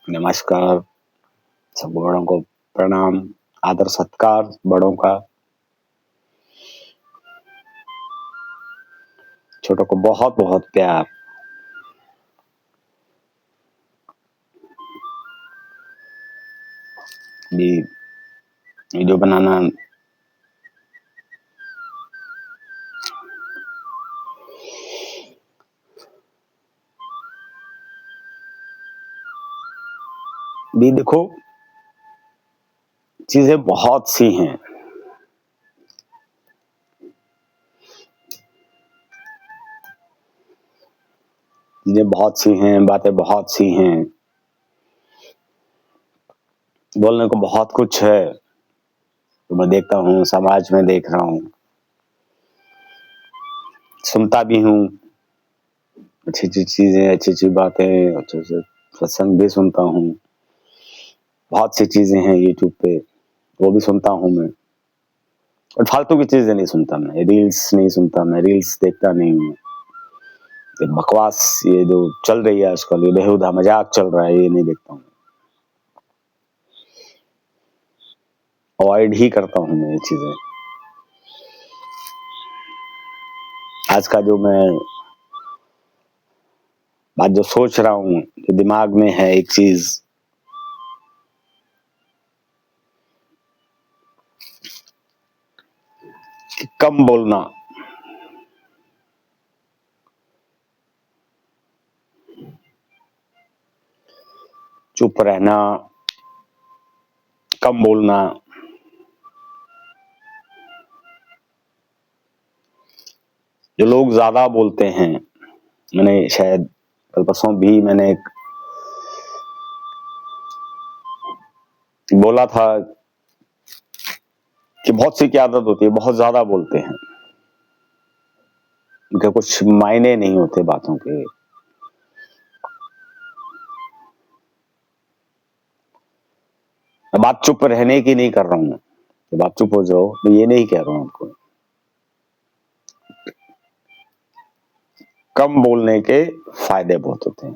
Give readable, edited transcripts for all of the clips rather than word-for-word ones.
नमस्कार। सब बड़ों को प्रणाम, आदर सत्कार बड़ों का, छोटों को बहुत बहुत प्यार। भी वीडियो बनाना भी देखो, चीजें बहुत सी हैं। चीजें बहुत सी हैं, बातें बहुत सी हैं, बोलने को बहुत कुछ है। तो मैं देखता हूँ, समाज में देख रहा हूँ, सुनता भी हूँ, अच्छी अच्छी चीजें, अच्छी अच्छी बातें, अच्छे अच्छे सत्संग भी सुनता हूँ। बहुत सी चीजें हैं यूट्यूब पे, वो भी सुनता हूँ मैं। और फालतू की चीजें नहीं सुनता मैं, रील्स नहीं सुनता मैं, रील्स देखता नहीं हूँ। ये बकवास, ये जो चल रही है आजकल, ये बेहुदा मजाक चल रहा है, ये नहीं देखता हूँ। अवॉइड ही करता हूँ मैं ये चीजें। आज का जो मैं बात जो सोच रहा हूँ, जो दिमाग में है एक चीज, कि कम बोलना, चुप रहना, कम बोलना। जो लोग ज्यादा बोलते हैं, मैंने शायद कल परसों भी मैंने एक बोला था कि बहुत सी की आदत होती है, बहुत ज्यादा बोलते हैं, उनके कुछ मायने नहीं होते बातों के। बात चुप रहने की नहीं कर रहा हूं, जब आप चुप हो जाओ, मैं ये नहीं कह रहा हूं आपको। कम बोलने के फायदे बहुत होते हैं।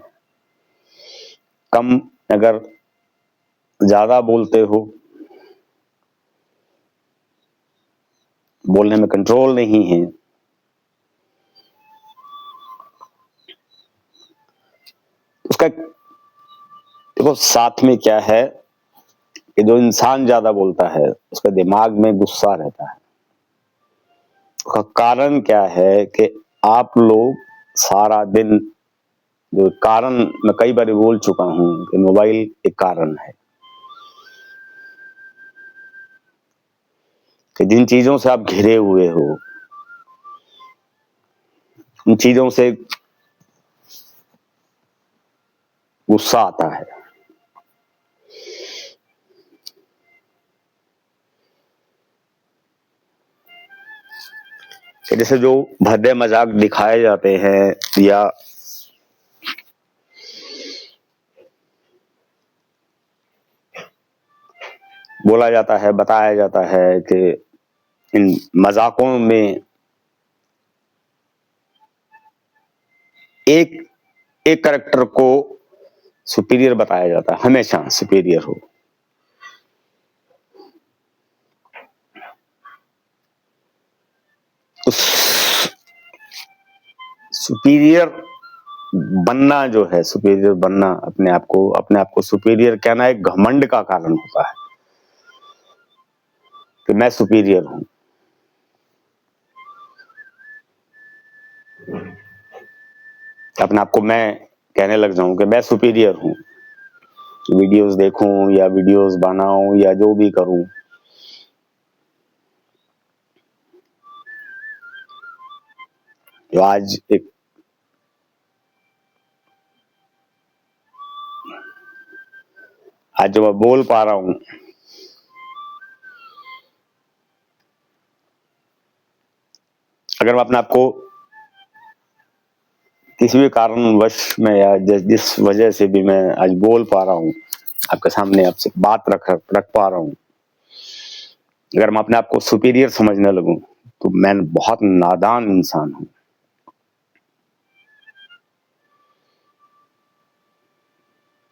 कम, अगर ज्यादा बोलते हो, बोलने में कंट्रोल नहीं है, उसका देखो साथ में क्या है कि जो इंसान ज्यादा बोलता है उसके दिमाग में गुस्सा रहता है। उसका कारण क्या है कि आप लोग सारा दिन, जो कारण मैं कई बार बोल चुका हूं कि मोबाइल एक कारण है, कि जिन चीजों से आप घिरे हुए हो, उन चीजों से गुस्सा आता है। कि जैसे जो भद्दे मजाक दिखाए जाते हैं या बोला जाता है, बताया जाता है कि इन मजाकों में एक एक कैरेक्टर को सुपीरियर बताया जाता है, हमेशा सुपीरियर हो। उस सुपीरियर बनना जो है, सुपीरियर बनना, अपने आप को सुपीरियर कहना एक घमंड का कारण होता है कि मैं सुपीरियर हूं। अपने आप को मैं कहने लग जाऊं कि मैं सुपीरियर हूं, वीडियोस देखूं या वीडियोस बनाऊं या जो भी करूं। जो आज जो मैं बोल पा रहा हूं, अगर मैं अपने आप को किसी भी कारणवश में या जिस वजह से भी मैं आज बोल पा रहा हूं, आपके सामने आपसे बात रख पा रहा हूं, अगर मैं अपने आप को सुपीरियर समझने लगूं तो मैं बहुत नादान इंसान हूं।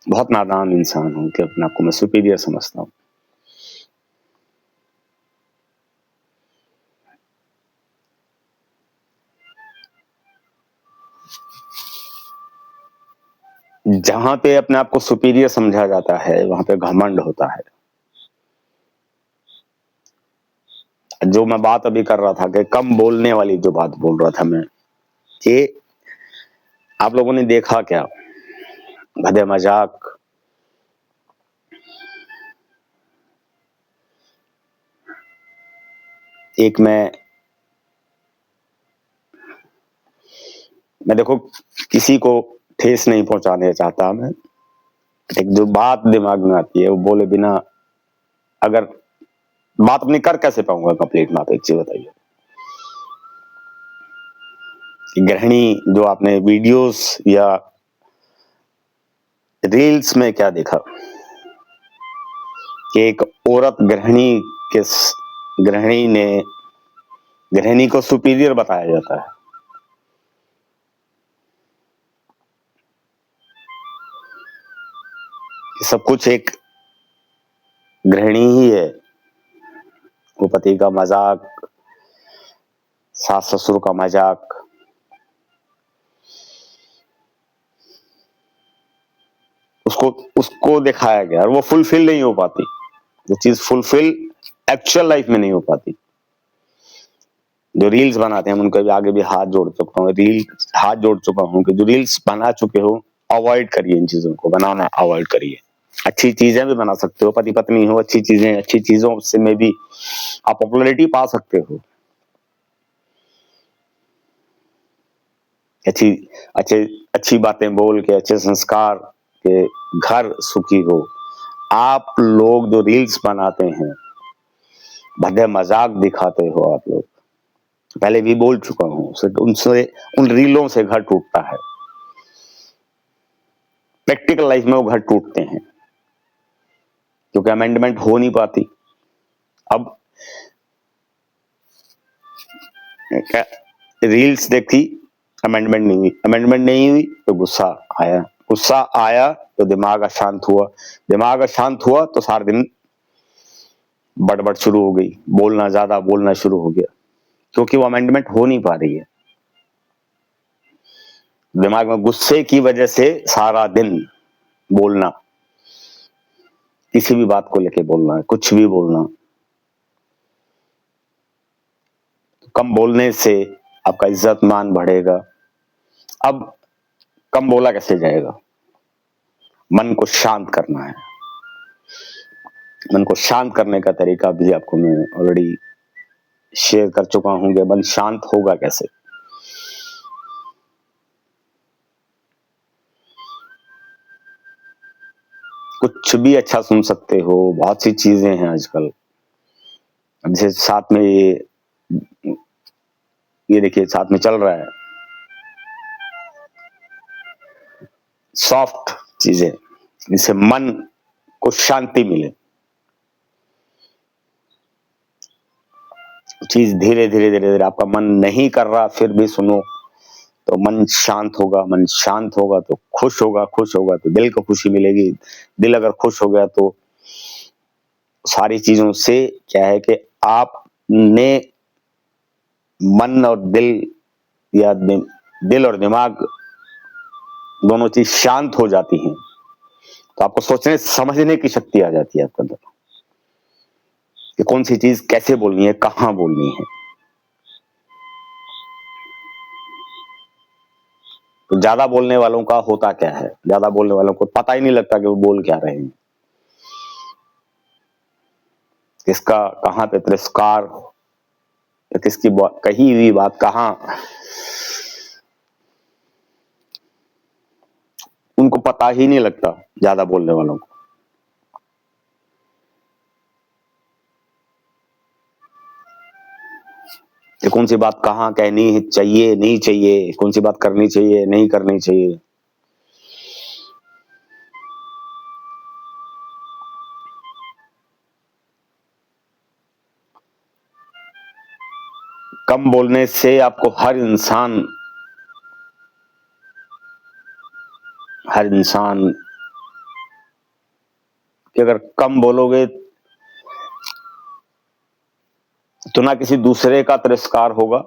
बहुत नादान इंसान हूं कि अपने आप को मैं सुपीरियर समझता हूं। जहां पे अपने आप को सुपीरियर समझा जाता है वहां पे घमंड होता है। जो मैं बात अभी कर रहा था कि कम बोलने वाली जो बात बोल रहा था मैं, ये आप लोगों ने देखा क्या? भदे मजाक, एक मैं देखो किसी को ठेस नहीं पहुंचाने चाहता मैं, एक जो बात दिमाग में आती है वो बोले बिना अगर बात अपनी कर कैसे पाऊंगा कंप्लीट? में आप एक चीज बताइए, गृहिणी जो आपने वीडियोस या रील्स में क्या देखा कि एक औरत गृहिणी को सुपीरियर बताया जाता है। सब कुछ एक गृहिणी ही है, वो पति का मजाक, सास ससुर का मजाक, उसको दिखाया गया और वो फुलफिल नहीं हो पाती। वो चीज फुलफिल एक्चुअल लाइफ में नहीं हो पाती। जो रील्स बनाते हैं उनको भी आगे भी हाथ जोड़ चुका हूँ, हाथ जोड़ चुका हूँ कि जो रील्स बना चुके हो अवॉइड करिए, इन चीजों को बनाना अवॉइड करिए। अच्छी चीजें भी बना सकते हो, पति पत्नी हो, अच्छी चीजों से में भी आप पॉपुलैरिटी पा सकते हो। अच्छी बातें बोल के, अच्छे संस्कार के घर सुखी हो। आप लोग जो रील्स बनाते हैं, भद्दे मजाक दिखाते हो आप लोग, पहले भी बोल चुका हूं, उन रीलों से घर टूटता है। प्रैक्टिकल लाइफ में वो घर टूटते हैं क्योंकि अमेंडमेंट हो नहीं पाती। अब क्या, रील्स देखी, अमेंडमेंट नहीं हुई तो गुस्सा आया तो दिमाग अशांत हुआ तो सारा दिन बड़बड़ शुरू हो गई, ज्यादा बोलना शुरू हो गया क्योंकि वो अमेंडमेंट हो नहीं पा रही है। दिमाग में गुस्से की वजह से सारा दिन बोलना, किसी भी बात को लेके बोलना, कुछ भी बोलना। कम बोलने से आपका इज्जत मान बढ़ेगा। अब कम बोला कैसे जाएगा? मन को शांत करना है। मन को शांत करने का तरीका भी आपको मैं ऑलरेडी शेयर कर चुका हूं कि मन शांत होगा कैसे। कुछ भी अच्छा सुन सकते हो, बहुत सी चीजें हैं आजकल। जैसे साथ में ये देखिए साथ में चल रहा है सॉफ्ट चीजें, जिससे मन को शांति मिले। चीज धीरे धीरे आपका मन नहीं कर रहा फिर भी सुनो तो मन शांत होगा तो खुश होगा तो दिल को खुशी मिलेगी। दिल अगर खुश हो गया तो सारी चीजों से क्या है कि आपने मन और दिल और दिमाग दोनों चीज शांत हो जाती हैं तो आपको सोचने समझने की शक्ति आ जाती है आपके अंदर कि कौन सी चीज कैसे बोलनी है, कहां बोलनी है। तो ज्यादा बोलने वालों का होता क्या है, ज्यादा बोलने वालों को पता ही नहीं लगता कि वो बोल क्या रहे हैं, किसका कहां पे तिरस्कार, किसकी कही हुई बात कहां, उनको पता ही नहीं लगता ज्यादा बोलने वालों को। कि कौन सी बात कहां कहनी चाहिए नहीं चाहिए, कौन सी बात करनी चाहिए नहीं करनी चाहिए। कम बोलने से आपको हर इंसान कि अगर कम बोलोगे तो ना किसी दूसरे का तिरस्कार होगा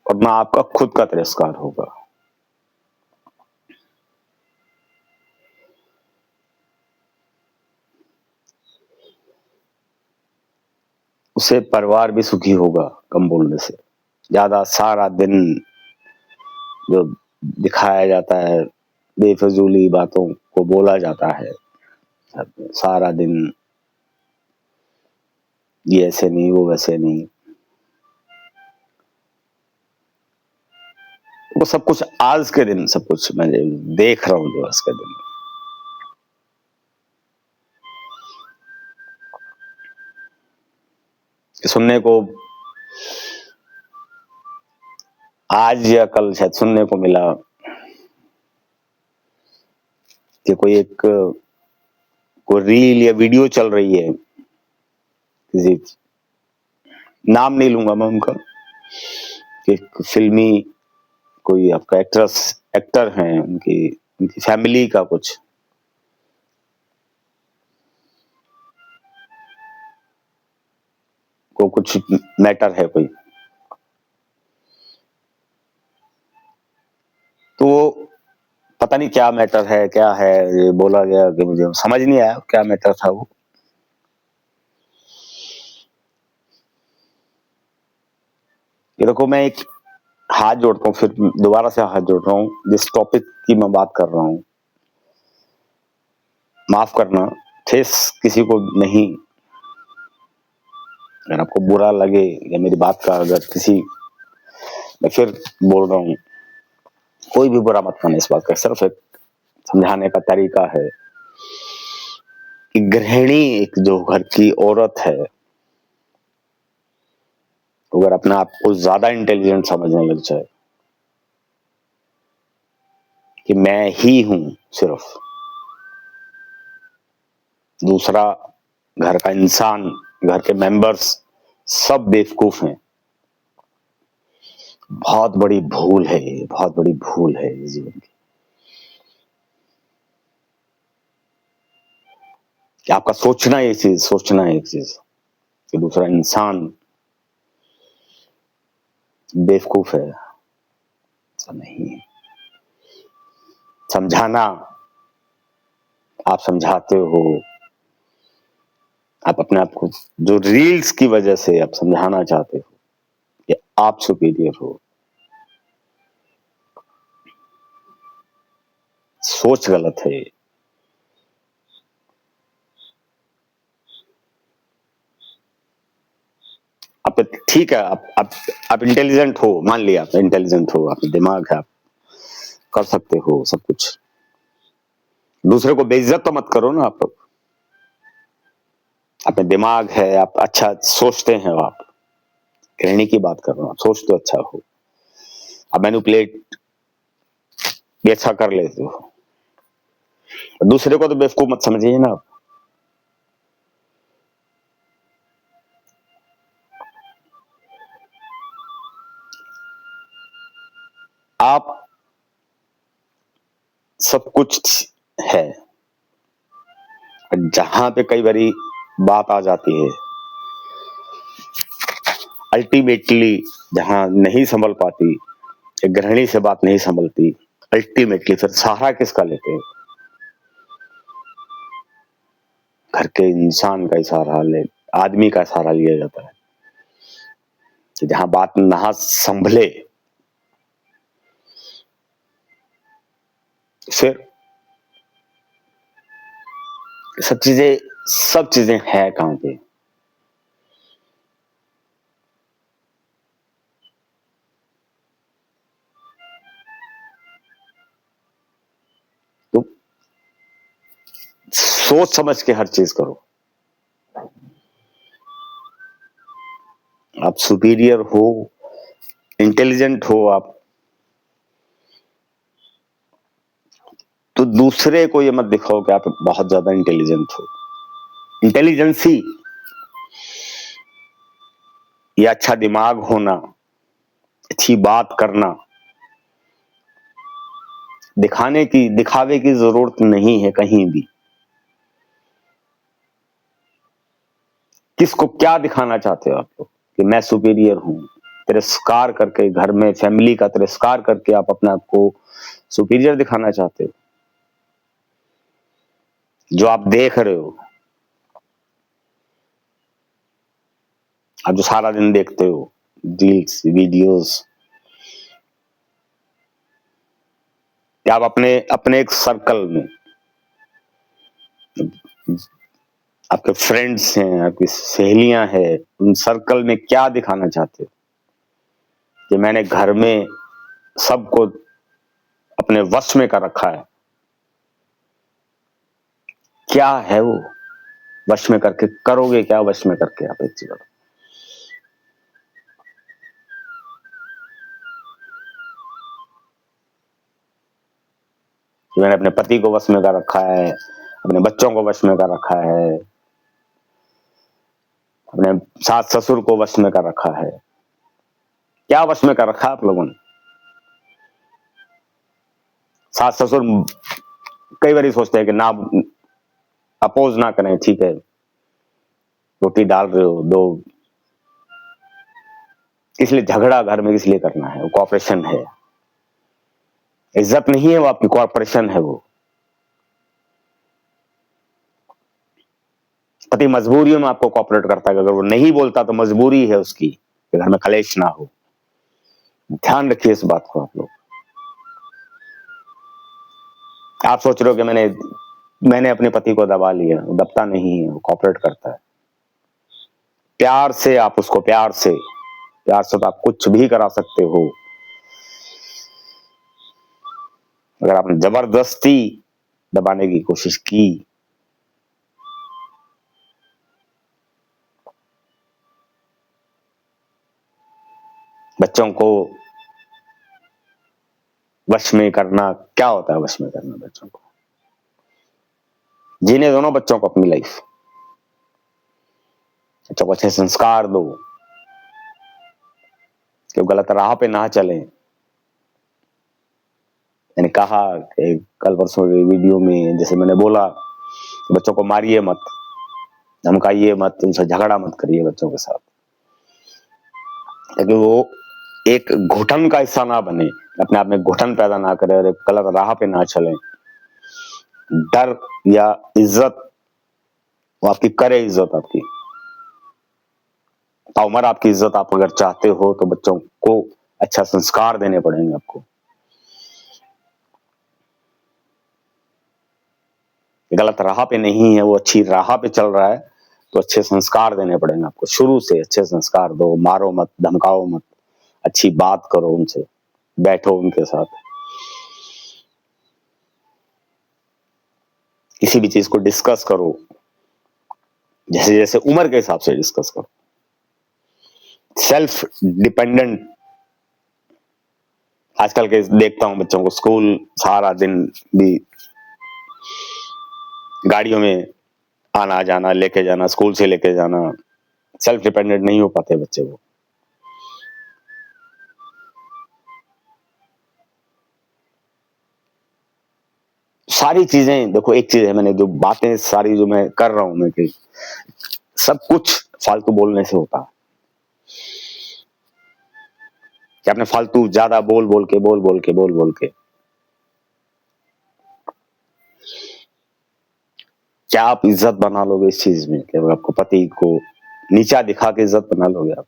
और ना आपका खुद का तिरस्कार होगा। उससे परिवार भी सुखी होगा कम बोलने से। ज्यादा सारा दिन जो दिखाया जाता है, बेफजूली बातों को बोला जाता है सारा दिन, ये ऐसे नहीं, वो वैसे नहीं, वो सब कुछ आज के दिन सब कुछ मैं देख रहा हूं जो आज के दिन। सुनने को आज या कल शायद सुनने को मिला कि कोई रील या वीडियो चल रही है, किसी नाम नहीं लूंगा मैं उनका, कि फिल्मी कोई आपका एक्टर हैं, उनकी फैमिली का कुछ मैटर है कोई, तो पता नहीं क्या मैटर है, क्या है, ये बोला गया कि मुझे समझ नहीं आया क्या मैटर था वो। ये देखो, मैं एक हाथ जोड़ता हूँ, फिर दोबारा से हाथ जोड़ रहा हूँ, जिस टॉपिक की मैं बात कर रहा हूँ, माफ करना, ठेस किसी को नहीं, अगर आपको बुरा लगे या मेरी बात का अगर किसी, मैं फिर बोल रहा हूँ, कोई भी बुरा मत माने इस बात का, सिर्फ एक समझाने का तरीका है कि गृहिणी एक जो घर की औरत है, अगर अपने आप को ज्यादा इंटेलिजेंट समझने लग जाए कि मैं ही हूं सिर्फ, दूसरा घर का इंसान, घर के मेंबर्स सब बेवकूफ हैं, बहुत बड़ी भूल है ये, बहुत बड़ी भूल है ये जीवन की। कि आपका सोचना एक चीज कि दूसरा इंसान बेवकूफ है, ऐसा नहीं है। समझाना, आप समझाते हो, आप अपने आप को जो रील्स की वजह से आप समझाना चाहते हो कि आप सुपीरियर हो, सोच गलत है। आप ठीक है, आप इंटेलिजेंट हो, मान लिया आप इंटेलिजेंट हो, आप दिमाग है, आप कर सकते हो सब कुछ, दूसरे को बेइज्जत तो मत करो ना। आप अपने दिमाग है, आप अच्छा सोचते हैं, आप कहने की बात कर रहा हूं, आप सोच तो अच्छा हो, आप मैनिपुलेट भी अच्छा कर लेते हो, दूसरे को तो बेवकूफ मत समझिए ना। आप सब कुछ है, जहां पे कई बारी बात आ जाती है, अल्टीमेटली जहां नहीं संभल पाती, एक गृहिणी से बात नहीं संभलती, अल्टीमेटली फिर सहारा किसका लेते हैं? घर के इंसान का सहारा ले, आदमी का सहारा लिया जाता है कि जहां बात ना संभले फिर सब चीजें है कहां पे? तो सोच समझ के हर चीज करो। आप सुपीरियर हो, इंटेलिजेंट हो आप, तो दूसरे को ये मत दिखाओ कि आप बहुत ज्यादा इंटेलिजेंट हो। इंटेलिजेंसी या अच्छा दिमाग होना, अच्छी बात करना, दिखावे की जरूरत नहीं है कहीं भी। किसको क्या दिखाना चाहते हो आप लोग कि मैं सुपीरियर हूं? तिरस्कार करके, घर में फैमिली का तिरस्कार करके आप अपने आप को सुपीरियर दिखाना चाहते हो? जो आप देख रहे हो, आप जो सारा दिन देखते हो रील्स, वीडियोस, या आप अपने अपने एक सर्कल में, आपके फ्रेंड्स हैं, आपकी सहेलियां हैं, उन सर्कल में क्या दिखाना चाहते हो? कि मैंने घर में सबको अपने वश में कर रखा है। क्या है वो वश में करके? करोगे क्या वश में करके आप? एक चीज बताओ। मैंने अपने पति को वश में कर रखा है, अपने बच्चों को वश में कर रखा है, अपने सास ससुर को वश में कर रखा है। क्या वश में कर रखा है आप लोगों ने? सास ससुर कई बार सोचते हैं कि ना, अपोज ना करें, ठीक है, रोटी डाल रहे हो दो, इसलिए झगड़ा घर में किस लिए करना है? वो कॉपरेशन है, इज्जत नहीं है वो, आपकी कॉरपोरेशन है वो। पति मजबूरियों में आपको कॉपरेट करता है, अगर वो नहीं बोलता तो मजबूरी है उसकी कि घर में कलेश ना हो। ध्यान रखिए इस बात को आप लोग। आप सोच रहे हो कि मैंने अपने पति को दबा लिया, दबता नहीं है, वो कॉपरेट करता है। प्यार से आप उसको, प्यार से तो आप कुछ भी करा सकते हो। अगर आपने जबरदस्ती दबाने की कोशिश की, बच्चों को वश में करना, क्या होता है वश में करना? बच्चों को जीने दो ना, बच्चों को अपनी लाइफ, बच्चों को अच्छे संस्कार दो कि वो गलत राह पे ना चले। मैंने कहा कि कल परसों के वीडियो में, जैसे मैंने बोला, बच्चों को मारिए मत, धमकाइए मत, उनसे झगड़ा मत करिए बच्चों के साथ, ताकि वो एक घुटन का हिस्सा ना बने, अपने आप में घुटन पैदा ना करे और एक गलत राह पे ना चले। डर या इज्जत, वो आपकी करे इज्जत, आपकी उम्र, आपकी इज्जत आप अगर चाहते हो तो बच्चों को अच्छा संस्कार देने पड़ेंगे आपको। गलत राह पे नहीं है वो, अच्छी राह पे चल रहा है, तो अच्छे संस्कार देने पड़ेंगे आपको। शुरू से अच्छे संस्कार दो, मारो मत, धमकाओ मत, अच्छी बात करो उनसे, बैठो उनके साथ, किसी भी चीज को डिस्कस करो, जैसे जैसे उम्र के हिसाब से डिस्कस करो। सेल्फ डिपेंडेंट, आजकल के देखता हूं बच्चों को स्कूल सारा दिन भी गाड़ियों में आना जाना, लेके जाना, स्कूल से लेके जाना, सेल्फ डिपेंडेंट नहीं हो पाते बच्चे वो। सारी चीजें देखो, एक चीज है, मैंने जो बातें सारी जो मैं कर रहा हूं, मैं कि सब कुछ फालतू बोलने से होता है। कि आपने फालतू ज्यादा बोल के क्या आप इज्जत बना लोगे इस चीज में? कि आपको पति को नीचा दिखा के इज्जत बना लोगे आप?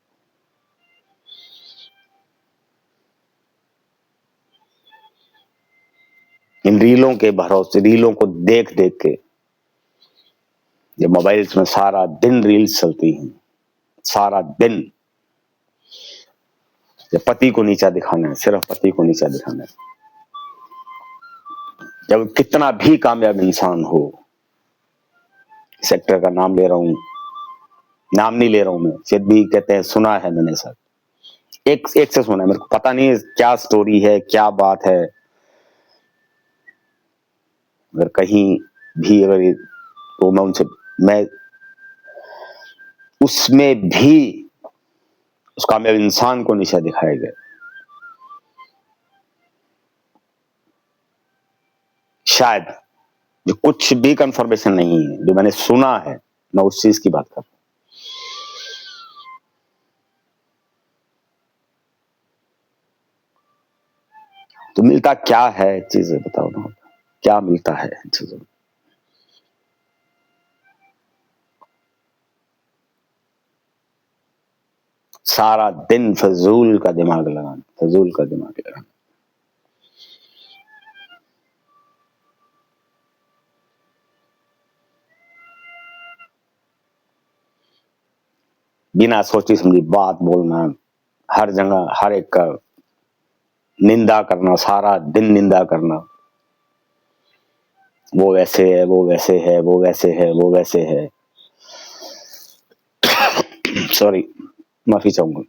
इन रीलों के भरोसे, रीलों को देख देख के, ये मोबाइल्स में सारा दिन रील्स चलती हैं, सारा दिन ये पति को नीचा दिखाना है, सिर्फ पति को नीचा दिखाना है। जब कितना भी कामयाब इंसान हो, सेक्टर का नाम ले रहा हूं, नाम नहीं ले रहा हूं मैं, फिर भी कहते हैं सुना है मैंने सर, एक से सुना है, मेरे को पता नहीं क्या स्टोरी है, क्या बात है। अगर कहीं भी अगर तो मैं उसमें भी उस कामयाब इंसान को नीचा दिखाया गया। शायद जो कुछ भी कंफर्मेशन नहीं है, जो मैंने सुना है, मैं उस चीज की बात कर रहा हूं। तो मिलता क्या है चीजें बताओ ना, क्या मिलता है चीजों में? सारा दिन फजूल का दिमाग लगाना, फजूल का दिमाग लगाना। बिना सोची समझी बात बोलना, हर जगह हर एक का निंदा करना, सारा दिन निंदा करना, वो वैसे है, वो वैसे है, वो वैसे है, वो वैसे है। सॉरी, माफी चाहूंगा।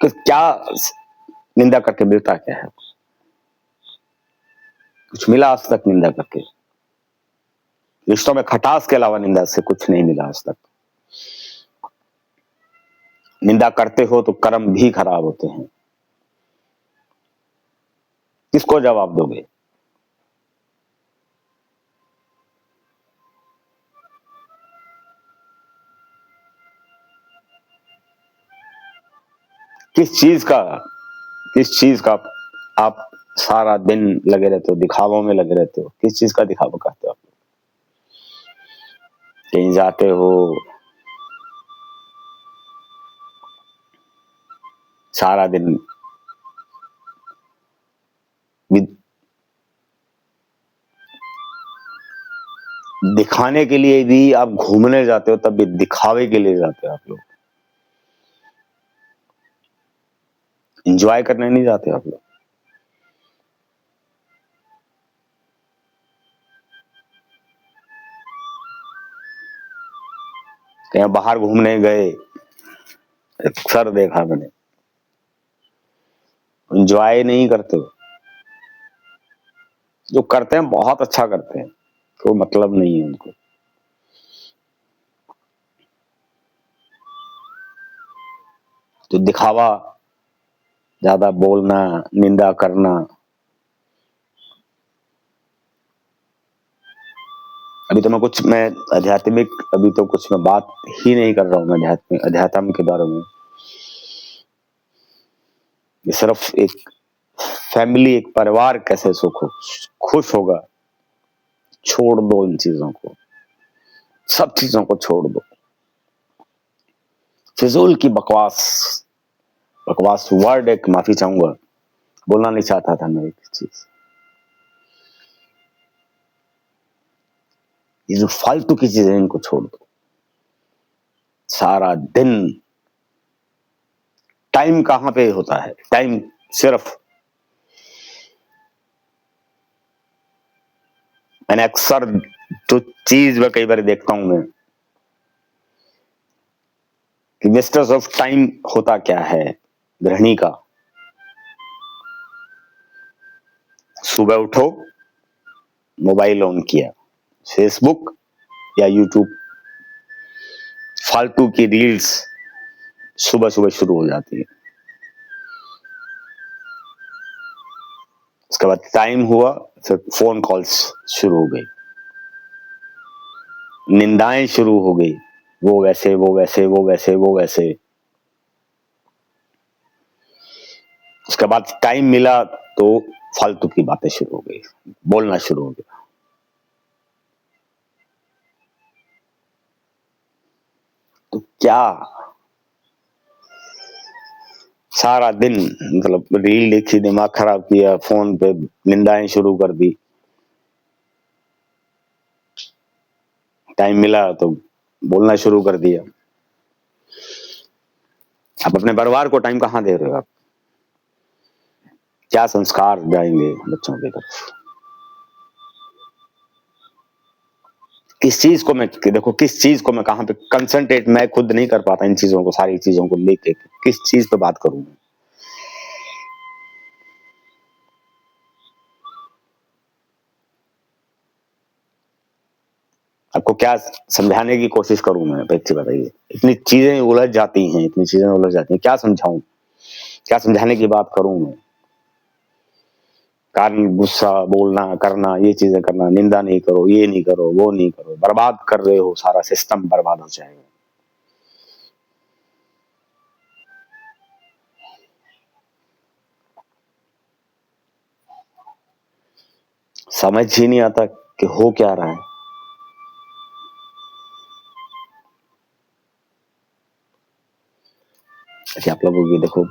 तो क्या निंदा करके मिलता क्या है? कुछ मिला आज तक निंदा करके? रिश्तों में खटास के अलावा निंदा से कुछ नहीं मिला आज तक। निंदा करते हो तो कर्म भी खराब होते हैं। किसको जवाब दोगे? किस चीज का आप सारा दिन लगे रहते हो, दिखावों में लगे रहते हो? किस चीज का दिखावा करते हो आप? कहीं जाते हो, सारा दिन दिखाने के लिए भी आप घूमने जाते हो, तब भी दिखावे के लिए जाते हो आप लोग। एंजॉय करने नहीं जाते आप लोग। कहीं बाहर घूमने गए, अक्सर देखा मैंने, एंजॉय नहीं करते हो। जो करते हैं बहुत अच्छा करते हैं, कोई मतलब नहीं है उनको। तो दिखावा, ज्यादा बोलना, निंदा करना। मैं आध्यात्मिक, अभी तो कुछ मैं बात ही नहीं कर रहा हूँ मैं अध्यात्म के बारे में। ये सिर्फ एक फैमिली, एक परिवार कैसे खुश होगा। छोड़ दो इन चीजों को, सब चीजों को छोड़ दो। फिजूल की बकवास, बकवास वर्ड, एक माफी चाहूंगा, बोलना नहीं चाहता था मैं एक चीज। ये जो फालतू की चीजें, इनको छोड़ दो। सारा दिन टाइम कहां पे होता है? टाइम सिर्फ, मैंने अक्सर जो चीज मैं कई बार देखता हूं मैं, कि वेस्टर्स ऑफ टाइम होता क्या है गृहिणी का। सुबह उठो, मोबाइल ऑन किया, फेसबुक या यूट्यूब, फालतू की रील्स सुबह सुबह शुरू हो जाती है। उसके बाद टाइम हुआ, फिर फोन कॉल्स शुरू हो गई, निंदाएं शुरू हो गई, वो वैसे, वो वैसे, वो वैसे, वो वैसे। उसके बाद टाइम मिला तो फालतू की बातें शुरू हो गई, बोलना शुरू हो गया। तो क्या सारा दिन मतलब रील देखी, दिमाग खराब किया, फोन पे निंदाएं शुरू कर दी। टाइम मिला तो बोलना शुरू कर दिया। आप अपने परिवार को टाइम कहाँ दे रहे हो? आप क्या संस्कार जाएंगे बच्चों की तरफ? किस चीज को मैं देखो, किस चीज को मैं कहां पे कंसंट्रेट, मैं खुद नहीं कर पाता इन चीजों को, सारी चीजों को लेके किस चीज पे बात करूं? आपको क्या समझाने की कोशिश करूं मैं? बच्चे बताइए, इतनी चीजें उलझ जाती हैं, इतनी चीजें उलझ जाती हैं, क्या समझाऊं, क्या समझाने की बात करूं मैं? कारण गुस्सा, बोलना, करना, ये चीजें करना, निंदा नहीं करो, ये नहीं करो, वो नहीं करो, बर्बाद कर रहे हो, सारा सिस्टम बर्बाद हो जाएगा। समझ ही नहीं आता कि हो क्या रहा है। अच्छा, आप लोगों की देखो,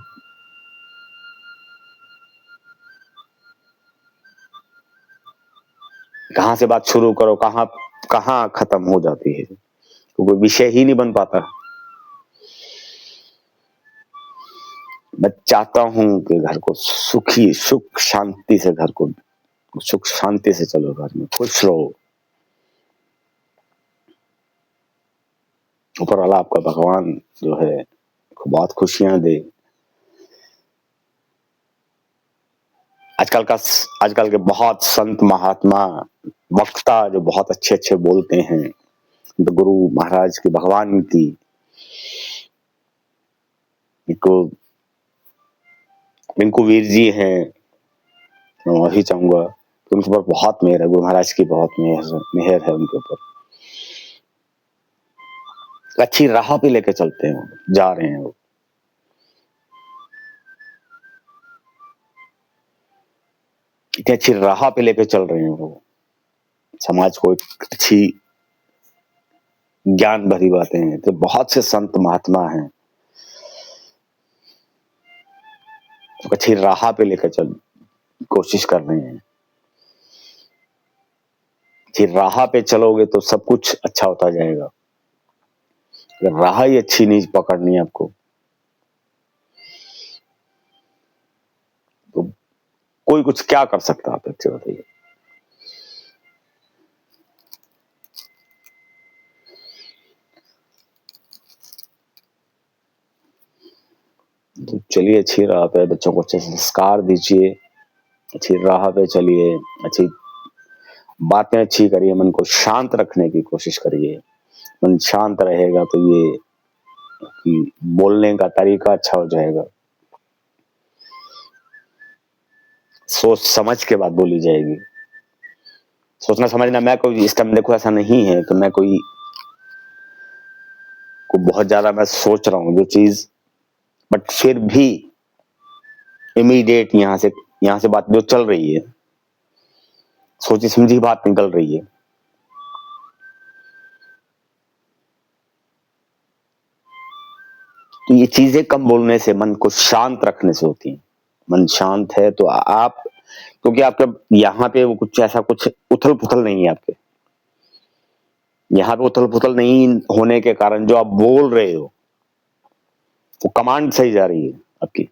कहाँ से बात शुरू करो, कहाँ कहाँ खत्म हो जाती है, तो कोई विषय ही नहीं बन पाता। मैं चाहता हूं कि घर को सुख शांति से, घर को सुख शांति से चलो, घर में खुश रहो। ऊपर वाला आपका भगवान जो है बहुत खुशियां दे। आजकल के बहुत संत महात्मा वक्ता जो बहुत अच्छे अच्छे बोलते हैं, तो गुरु महाराज की, भगवान की, रिंकू वीर जी हैं, मैं वही चाहूंगा कि उनके ऊपर बहुत मेहर है, गुरु महाराज की बहुत मेहर है उनके ऊपर। अच्छी राह पे लेके चलते हैं, जा रहे हैं वो। इतनी अच्छी राह पे लेके चल रहे हैं वो, समाज को एक अच्छी ज्ञान भरी बातें हैं। तो बहुत से संत महात्मा हैं, तो अच्छी राह पे लेकर चल कोशिश कर रहे हैं। अच्छी राह पे चलोगे तो सब कुछ अच्छा होता जाएगा। अगर राह ही अच्छी नहीं पकड़नी है आपको, तो कोई कुछ क्या कर सकता है, आप अच्छे बताइए। तो चलिए, अच्छी राह पे बच्चों को अच्छे संस्कार दीजिए, अच्छी राह पे चलिए, अच्छी बातें अच्छी करिए, मन को शांत रखने की कोशिश करिए। मन शांत रहेगा तो ये कि बोलने का तरीका अच्छा हो जाएगा, सोच समझ के बात बोली जाएगी। सोचना समझना, मैं कोई इस टाइम देखो ऐसा नहीं है तो मैं कोई को बहुत ज्यादा मैं सोच रहा हूँ जो चीज, बट फिर भी इमीडिएट यहाँ से बात जो चल रही है, सोची समझी बात निकल रही है। तो ये चीजें कम बोलने से, मन को शांत रखने से होती है। मन शांत है तो आप, क्योंकि आपके यहाँ पे वो कुछ ऐसा कुछ उथल पुथल नहीं है आपके यहाँ पे। उथल पुथल नहीं होने के कारण जो आप बोल रहे हो वो कमांड सही जा रही है आपकी।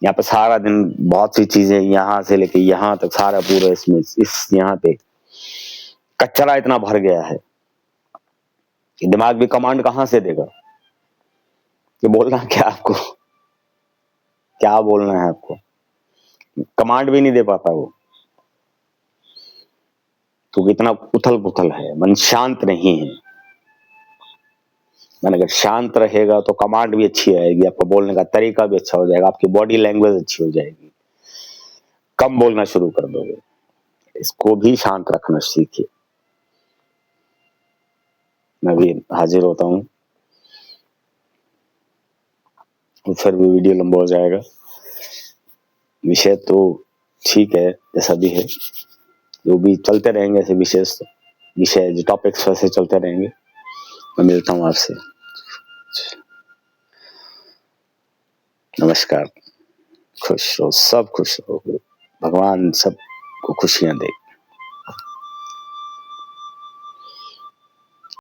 यहाँ पे सारा दिन बहुत सी चीजें, यहाँ से लेके यहाँ तक सारा पूरा इसमें इस यहाँ पे कचरा इतना भर गया है कि दिमाग भी कमांड कहाँ से देगा कि बोलना क्या आपको, क्या बोलना है आपको, कमांड भी नहीं दे पाता वो, क्योंकि इतना उथल पुथल है, मन शांत नहीं है। मन अगर शांत रहेगा तो कमांड भी अच्छी आएगी, आपका बोलने का तरीका भी अच्छा हो जाएगा, आपकी बॉडी लैंग्वेज अच्छी हो जाएगी, कम बोलना शुरू कर दोगे। इसको भी शांत रखना सीखिए। मैं भी हाजिर होता हूँ, फिर भी वीडियो लंबा हो जाएगा। विषय तो ठीक है जैसा भी है, जो भी चलते रहेंगे ऐसे विषय जो टॉपिक्स वैसे चलते रहेंगे। मैं मिलता हूँ आपसे। नमस्कार। खुश रहो, सब खुश रहो, भगवान सबको खुशियां दे।